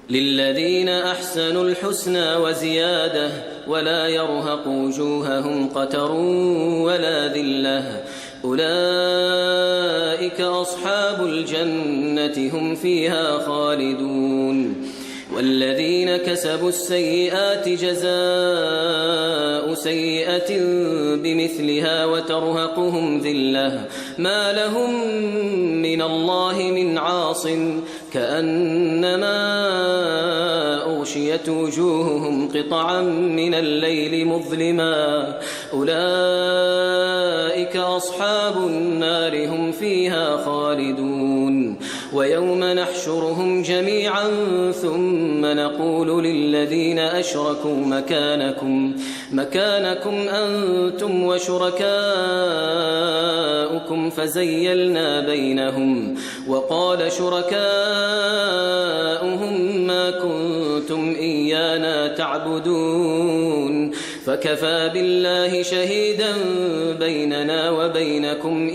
للذين أحسنوا الحسنى وزيادة ولا يرهق وجوههم قتر ولا ذلة أولئك أصحاب الجنة هم فيها خالدون والذين كسبوا السيئات جزاء سيئة بمثلها وترهقهم ذلة ما لهم من الله من عاصم كأنما أغشيت وجوههم قطعا من الليل مظلما أولئك أصحاب النار هم فيها خالدون ويوم نحشرهم جميعا ثم نقول للذين أشركوا مكانكم أنتم وشركاؤكم فزيلنا بينهم وقال شركاؤهم ما كنتم إيانا تعبدون فكفى بالله شهيدا بيننا وبينكم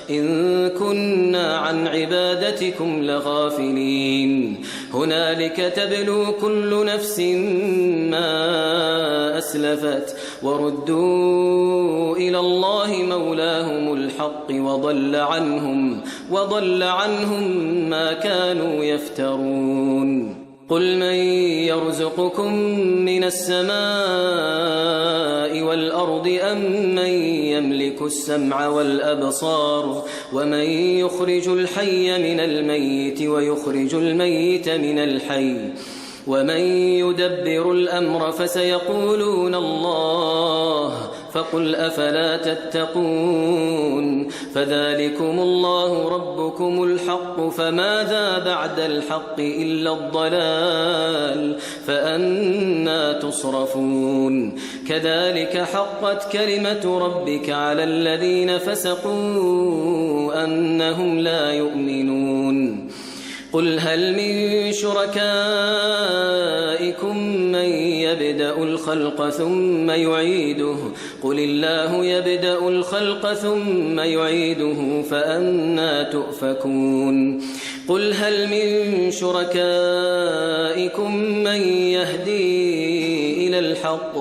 إن كنا عن عبادتكم لغافلين هنالك تبلو كل نفس ما أسلفت وردوا إلى الله مولاهم الحق وضل عنهم ما كانوا يفترون قل من يرزقكم من السماء والأرض أم من يملك السمع والأبصار ومن يخرج الحي من الميت ويخرج الميت من الحي ومن يدبر الأمر فسيقولون الله فقل أفلا تتقون فذلكم الله ربكم الحق فماذا بعد الحق إلا الضلال فأنى تصرفون كذلك حقت كلمة ربك على الذين فسقوا أنهم لا يؤمنون قل هل من شركائكم من يبدأ الخلق ثم يعيده قل الله يبدأ الخلق ثم يعيده فأنى تؤفكون قل هل من شركائكم من يهدي إلى الحق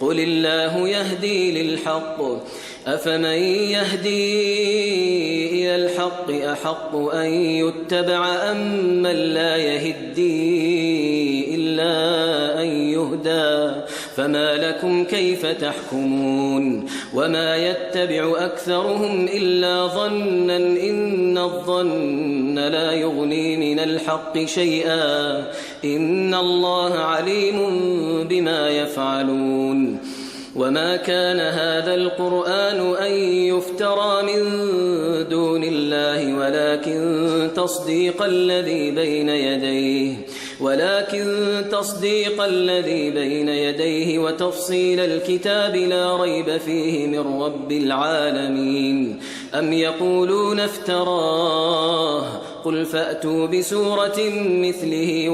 قل الله يهدي للحق أفمن يهدي إلى الحق أحق أن يتبع أم من لا يهدي إلا أن يهدى فما لكم كيف تحكمون وما يتبع أكثرهم إلا ظنا إن الظن لا يغني من الحق شيئا إن الله عليم بما يفعلون وما كان هذا القرآن أن يفترى من دون الله ولكن تصديق الذي بين يديه وتفصيل الكتاب لا ريب فيه من رب العالمين أم يقولون افتراه قل فأتوا بسورة مثله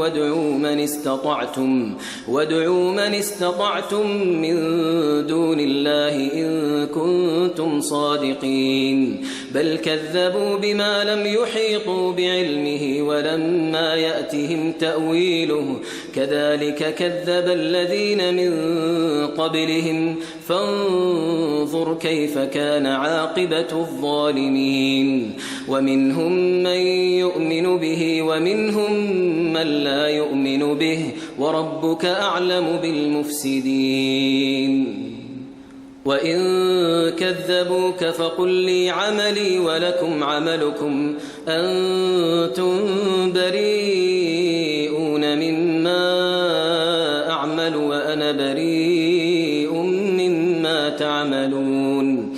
وادعوا من استطعتم من دون الله إن كنتم صادقين بل كذبوا بما لم يحيطوا بعلمه ولما يأتهم تأويله كذلك كذب الذين من قبلهم فانظر كيف كان عاقبة الظالمين ومنهم من يؤمن به ومنهم من لا يؤمن به وربك أعلم بالمفسدين وإن كذبوك فقل لي عملي ولكم عملكم أنتم بريئون مما أعمل وأنا بريء مما تعملون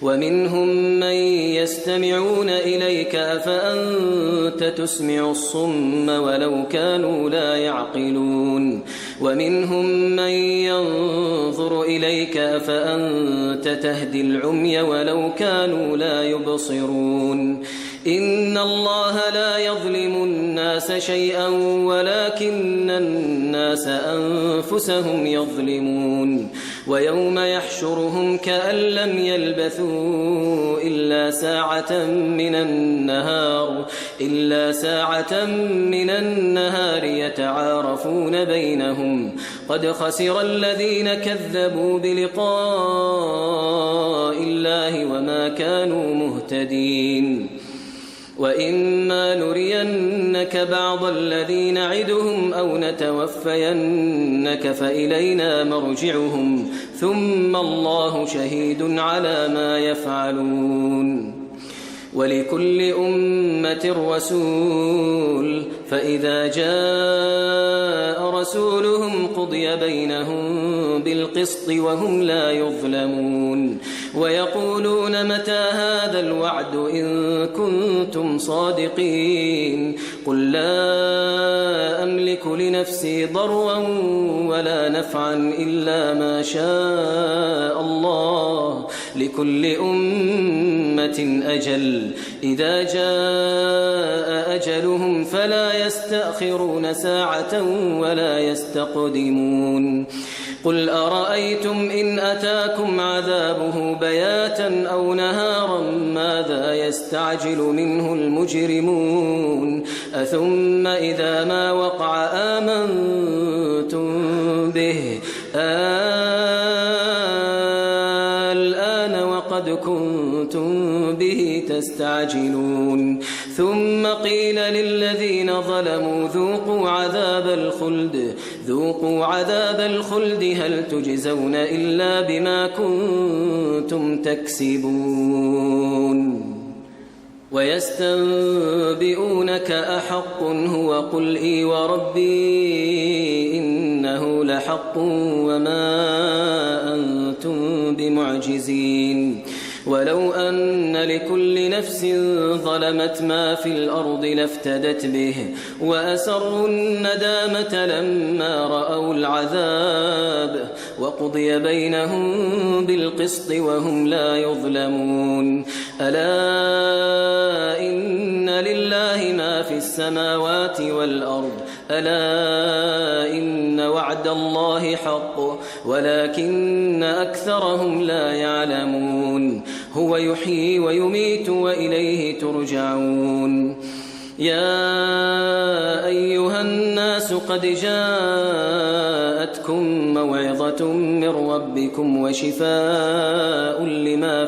ومنهم من يستمعون إليك أفأنت تسمع الصم ولو كانوا لا يعقلون ومنهم من ينظر إليك أفأنت تهدي العمي ولو كانوا لا يبصرون إن الله لا يظلم الناس شيئا ولكن الناس أنفسهم يظلمون ويوم يحشرهم كأن لم يلبثوا إلا ساعة من النهار يتعارفون بينهم قد خسر الذين كذبوا بلقاء الله وما كانوا مهتدين وإما نرينك بعض الذي نعدهم أو نتوفينك فإلينا مرجعهم ثم الله شهيد على ما يفعلون ولكل أمة رسول فإذا جاء رسولهم قضي بينهم بالقسط وهم لا يظلمون ويقولون متى هذا الوعد إن كنتم صادقين قل لا أملك لنفسي ضرا ولا نفعا إلا ما شاء الله لكل أمة أجل إذا جاء أجلهم فلا يستأخرون ساعة ولا يستقدمون قل أرأيتم إن أتاكم عذابه بياتا أو نهارا ماذا يستعجل منه المجرمون أثم إذا ما وقع آمنتم به الآن وقد كنتم به تستعجلون ثم قيل للذين ظلموا ذوقوا عذاب الخلد هل تجزون إلا بما كنتم تكسبون ويستنبئونك أحق هو قل إي وربي إنه لحق وما أنتم بمعجزين ولو أن لكل نفس ظلمت ما في الأرض لافتدت به وأسروا الندامة لما رأوا العذاب وقضي بينهم بالقسط وهم لا يظلمون ألا إن لله ما في السماوات والأرض ألا إن وعد الله حق ولكن أكثرهم لا يعلمون هو يحيي ويميت وإليه ترجعون يا أيها الناس قد جاءتكم موعظة من ربكم وشفاء لما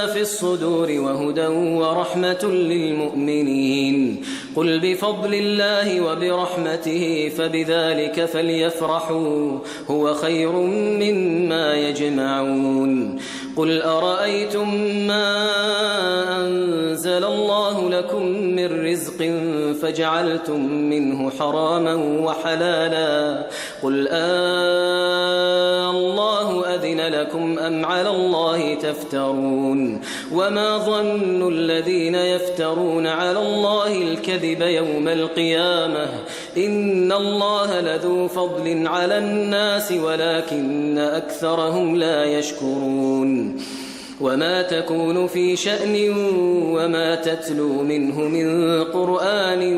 في الصدور وهدى ورحمة للمؤمنين قل بفضل الله وبرحمته فبذلك فليفرحوا هو خير مما يجمعون قل أرأيتم ما أنزل الله لكم من رزق فجعلتم منه حراما وحلالا قل الله أذن لكم أم على الله تفترون وما ظن الذين يفترون على الله الكذب يوم القيامة إن الله لذو فضل على الناس ولكن أكثرهم لا يشكرون وما تكون في شأن وما تتلو منه من قرآن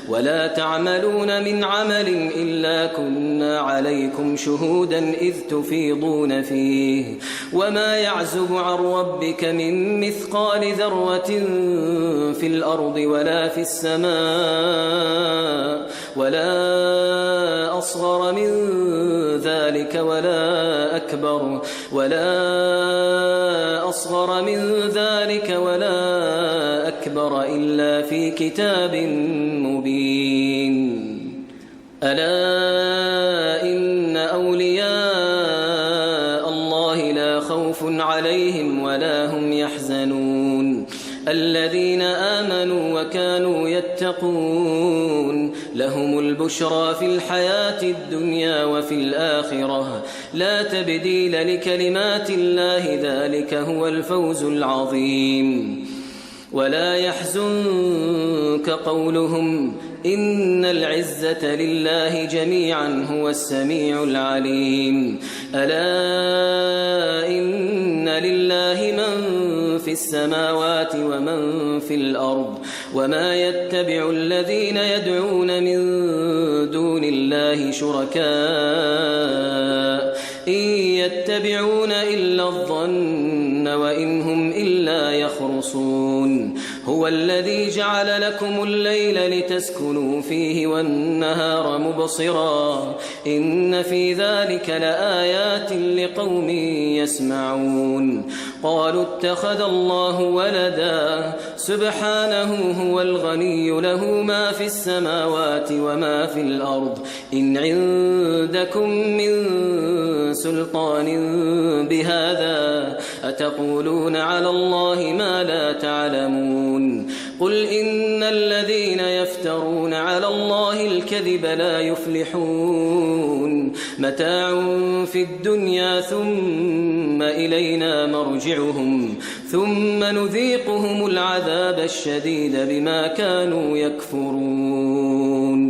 ولا تعملون من عمل إلا كنا عليكم شهودا إذ تفيضون فيه وما يعزب عن ربك من مثقال ذرة في الأرض ولا في السماء ولا أصغر من ذلك ولا أكبر إلا في كتاب مبين ألا إن أولياء الله لا خوف عليهم ولا هم يحزنون الذين آمنوا وكانوا يتقون لهم البشرى في الحياة الدنيا وفي الآخرة لا تبديل لكلمات الله ذلك هو الفوز العظيم ولا يحزنك قولهم إن العزة لله جميعا هو السميع العليم ألا إن لله من في السماوات ومن في الأرض وما يتبع الذين يدعون من دون الله شركاء إن يتبعون إلا الظن وإن هم إلا يخرصون هو الذي جعل لكم الليل لتسكنوا فيه والنهار مبصرا إن في ذلك لآيات لقوم يسمعون قالوا اتخذ الله ولدا سبحانه هو الغني له ما في السماوات وما في الأرض إن عندكم من سلطان بهذا أتقولون على الله ما لا تعلمون قل إن الذين يفترون على الله الكذب لا يفلحون متاع في الدنيا ثم إلينا مرجعهم ثم نذيقهم العذاب الشديد بما كانوا يكفرون